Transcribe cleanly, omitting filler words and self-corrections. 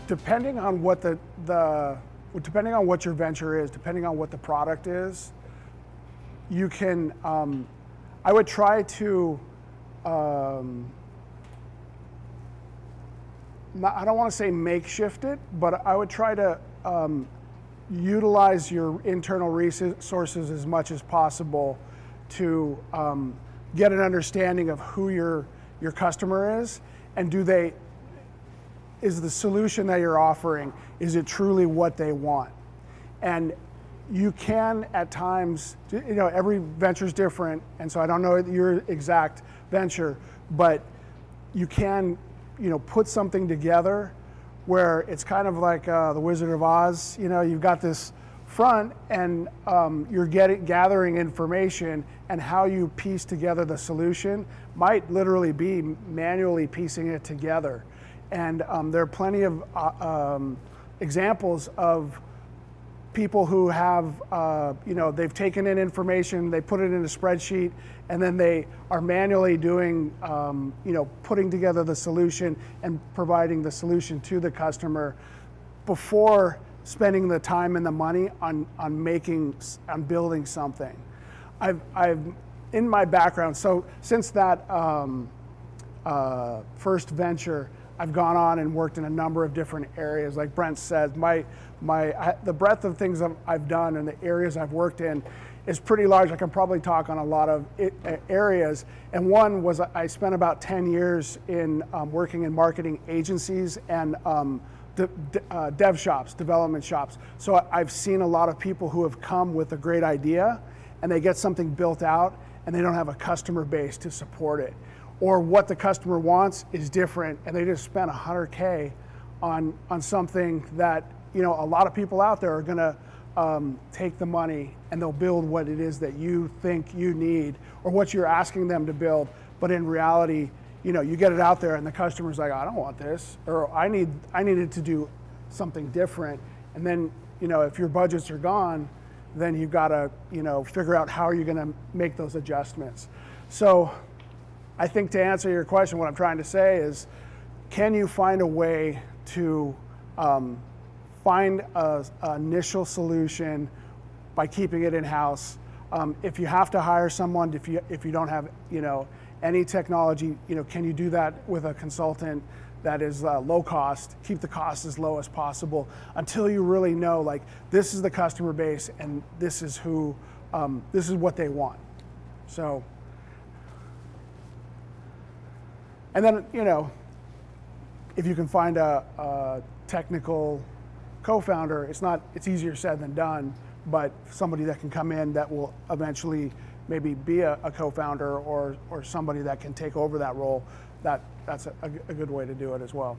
depending on what depending on what your venture is, depending on what the product is, you can, I would try to, I don't want to say makeshift it, but I would try to utilize your internal resources as much as possible to get an understanding of who your customer is, and is the solution that you're offering, is it truly what they want? And you can at times, every venture is different, and so I don't know your exact venture, but you can, put something together where it's kind of like the Wizard of Oz. You've got this front, and you're gathering information, and how you piece together the solution might literally be manually piecing it together. And there are plenty of examples of people who have, they've taken in information, they put it in a spreadsheet, and then they are manually doing, putting together the solution and providing the solution to the customer before spending the time and the money on building something. I've in my background, so since that first venture, I've gone on and worked in a number of different areas. Like Brent said, the breadth of things I've done and the areas I've worked in is pretty large. I can probably talk on a lot of areas. And one was I spent about 10 years in working in marketing agencies and dev shops, development shops. So I've seen a lot of people who have come with a great idea, and they get something built out, and they don't have a customer base to support it. Or what the customer wants is different, and they just spent $100K on something that a lot of people out there are going to take the money, and they'll build what it is that you think you need, or what you're asking them to build. But in reality, you get it out there, and the customer's like, I don't want this, or I needed to do something different. And then if your budgets are gone, then you've got to figure out how you're going to make those adjustments. So I think to answer your question, what I'm trying to say is, can you find a way to find an initial solution by keeping it in-house? If you have to hire someone, if you don't have any technology, can you do that with a consultant that is low cost? Keep the cost as low as possible until you really know, like, this is the customer base, and this is who, this is what they want. So. And then, if you can find a technical co-founder, it's easier said than done, but somebody that can come in that will eventually maybe be a co-founder or somebody that can take over that role, that's a good way to do it as well.